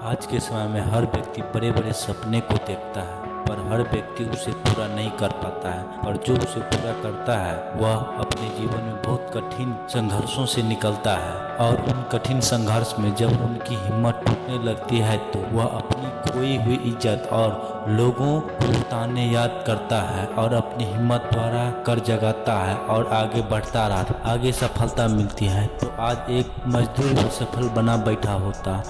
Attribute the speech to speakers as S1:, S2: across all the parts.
S1: आज के समय में हर व्यक्ति बड़े बड़े सपने को देखता है, पर हर व्यक्ति उसे पूरा नहीं कर पाता है। और जो उसे पूरा करता है वह अपने जीवन में बहुत कठिन संघर्षों से निकलता है, और उन कठिन संघर्ष में जब उनकी हिम्मत टूटने लगती है तो वह अपनी खोई हुई इज्जत और लोगों को ताने याद करता है और अपनी हिम्मत द्वारा कर जगाता है और आगे बढ़ता रहा। आगे सफलता मिलती है तो आज एक मजदूर भी सफल बना बैठा होता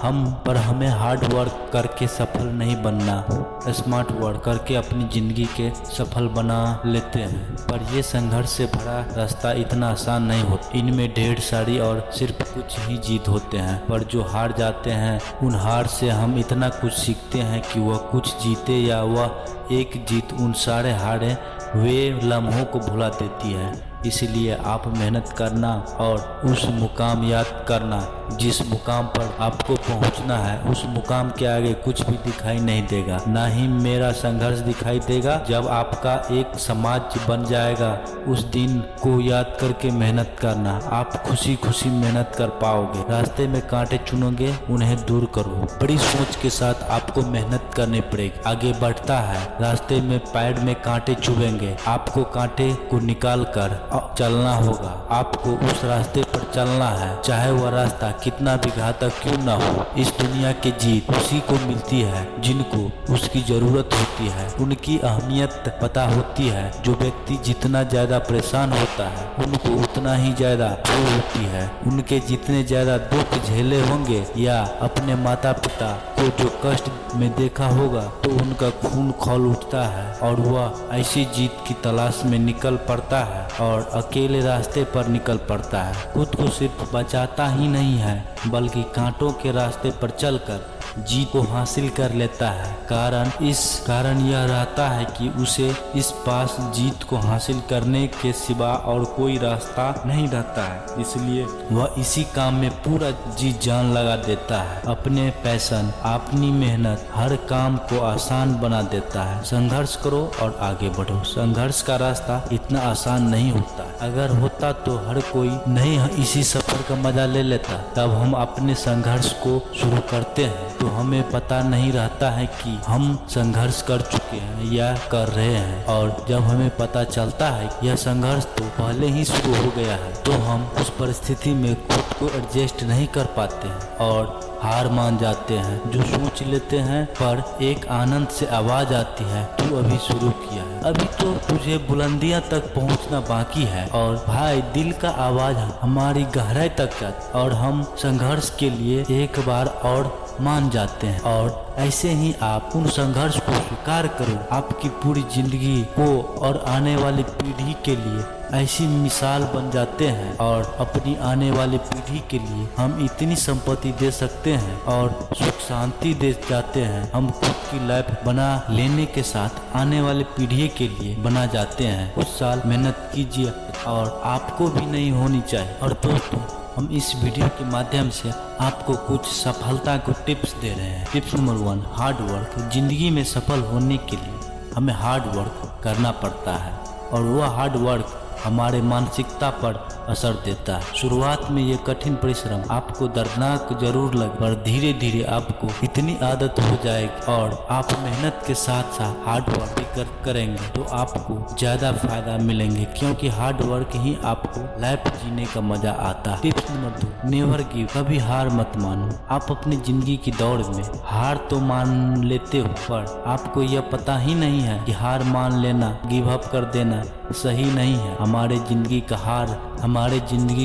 S1: पर हमें हार्ड वर्क करके सफल नहीं बनना, स्मार्ट वर्क करके अपनी जिंदगी के सफल बना लेते हैं। पर ये संघर्ष से भरा रास्ता इतना आसान नहीं होता, इनमें ढेर सारी और सिर्फ कुछ ही जीत होते हैं। पर जो हार जाते हैं उन हार से हम इतना कुछ सीखते हैं कि वह कुछ जीते या वह एक जीत उन सारे हारे वे लम्हों को भुला देती है। इसलिए आप मेहनत करना और उस मुकाम याद करना जिस मुकाम पर आपको पहुंचना है, उस मुकाम के आगे कुछ भी दिखाई नहीं देगा, ना ही मेरा संघर्ष दिखाई देगा। जब आपका एक समाज बन जाएगा उस दिन को याद करके मेहनत करना, आप खुशी खुशी मेहनत कर पाओगे। रास्ते में कांटे चुनोगे उन्हें दूर करो, बड़ी सोच के साथ आपको मेहनत करनी पड़ेगी। आगे बढ़ता है रास्ते में पैर में कांटे चुभेंगे, आपको कांटे को निकाल कर चलना होगा। आपको उस रास्ते पर चलना है, चाहे वह रास्ता कितना भी घातक क्यों ना हो। इस दुनिया की जीत उसी को मिलती है जिनको उसकी जरूरत होती है, उनकी अहमियत पता होती है। जो व्यक्ति जितना ज्यादा परेशान होता है उनको उतना ही ज्यादा भूख होती है। उनके जितने ज्यादा दुख झेले होंगे या अपने माता पिता को जो कष्ट में देखा होगा तो उनका खून खौल उठता है और वह ऐसी जीत की तलाश में निकल पड़ता है और अकेले रास्ते पर निकल पड़ता है। खुद को सिर्फ बचाता ही नहीं है बल्कि कांटों के रास्ते पर चलकर जीत को हासिल कर लेता है। कारण यह रहता है कि उसे इस पास जीत को हासिल करने के सिवा और कोई रास्ता नहीं रहता है, इसलिए वह इसी काम में पूरा जी जान लगा देता है। अपने पैशन, अपनी मेहनत हर काम को आसान बना देता है। संघर्ष करो और आगे बढ़ो। संघर्ष का रास्ता इतना आसान नहीं होता, अगर होता तो हर कोई नहीं इसी सफर का मजा ले लेता। तब हम अपने संघर्ष को शुरू करते हैं तो हमें पता नहीं रहता है कि हम संघर्ष कर चुके हैं या कर रहे हैं, और जब हमें पता चलता है कि यह संघर्ष तो पहले ही शुरू हो गया है तो हम उस परिस्थिति में खुद को एडजस्ट नहीं कर पाते हैं और हार मान जाते हैं। जो सोच लेते हैं पर एक आनंद से आवाज आती है, तू अभी शुरू किया है, अभी तो तुझे बुलंदियां तक पहुंचना बाकी है। और भाई दिल का आवाज हमारी गहराई तक जाती और हम संघर्ष के लिए एक बार और मान जाते हैं। और ऐसे ही आप उन संघर्ष को स्वीकार करो, आपकी पूरी जिंदगी को और आने वाली पीढ़ी के लिए ऐसी मिसाल बन जाते हैं और अपनी आने वाली पीढ़ी के लिए हम इतनी संपत्ति दे सकते हैं और सुख शांति दे जाते हैं। हम खुद की लाइफ बना लेने के साथ आने वाली पीढ़ी के लिए बना जाते हैं। कुछ साल मेहनत कीजिए और आपको भी नहीं होनी चाहिए। और दोस्तों, हम इस वीडियो के माध्यम से आपको कुछ सफलता को टिप्स दे रहे हैं। Tips number 1, hard work. जिंदगी में सफल होने के लिए हमें हार्ड वर्क करना पड़ता है और वह हार्ड वर्क हमारे मानसिकता पर असर देता है। शुरुआत में ये कठिन परिश्रम आपको दर्दनाक जरूर लगे, पर धीरे धीरे आपको इतनी आदत हो जाएगी और आप मेहनत के साथ साथ हार्ड वर्क भी करेंगे तो आपको ज्यादा फायदा मिलेंगे, क्योंकि हार्ड वर्क ही आपको लाइफ जीने का मजा आता है। Tips number 2, never give. कभी हार मत मानो। आप अपनी जिंदगी की दौड़ में हार तो मान लेते हो, पर आपको यह पता ही नहीं है कि हार मान लेना, गिव अप कर देना सही नहीं है। हमारे जिंदगी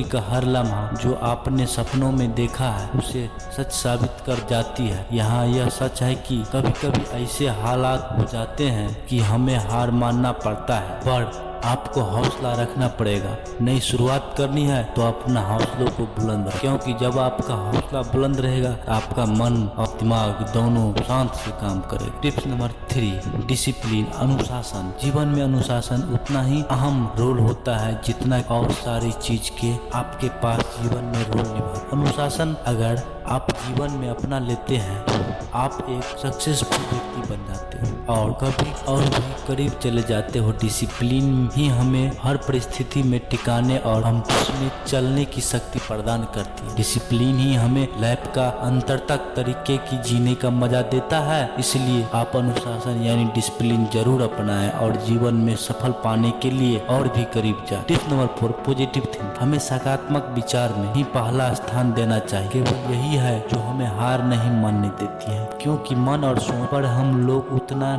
S1: का हर लम्हा जो आपने सपनों में देखा है उसे सच साबित कर जाती है। यहाँ यह सच है कि कभी कभी ऐसे हालात हो जाते हैं कि हमें हार मानना पड़ता है, पर आपको हौसला रखना पड़ेगा। नई शुरुआत करनी है तो अपना हौसलों को बुलंद रखें, क्योंकि जब आपका हौसला बुलंद रहेगा आपका मन और दिमाग दोनों शांत से काम करेगा। टिप्स नंबर 3, डिसिप्लिन, अनुशासन। जीवन में अनुशासन उतना ही अहम रोल होता है जितना और सारी चीज के आपके पास जीवन में रोल निभाता। अनुशासन अगर आप जीवन में अपना लेते हैं आप एक सक्सेसफुल व्यक्ति बन जाते हो और कभी और भी करीब चले जाते हो। डिसिप्लिन ही हमें हर परिस्थिति में टिकाने और हम उसमें चलने की शक्ति प्रदान करती है। डिसिप्लिन ही हमें लाइफ का अंतरतक तरीके की जीने का मजा देता है। इसलिए आप अनुशासन यानी डिसिप्लिन जरूर अपनाएं और जीवन में सफल पाने के लिए और भी करीब जाए। Tip number 4, positive think. हमें सकारात्मक विचार में ही पहला स्थान देना चाहिए। केवल यही है जो हमें हार नहीं मानने देती है, क्योंकि मन और सोच पर हम लोग उतना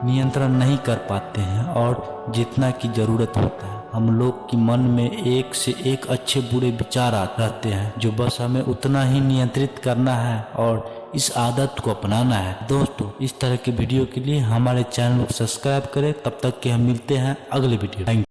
S1: नियंत्रण नहीं कर पाते हैं और जितना की जरूरत होता है। हम लोग की मन में एक से एक अच्छे बुरे विचार रहते हैं जो बस हमें उतना ही नियंत्रित करना है और इस आदत को अपनाना है। दोस्तों, इस तरह के वीडियो के लिए हमारे चैनल को सब्सक्राइब करें। तब तक के हम मिलते हैं अगले वीडियो। Thank you.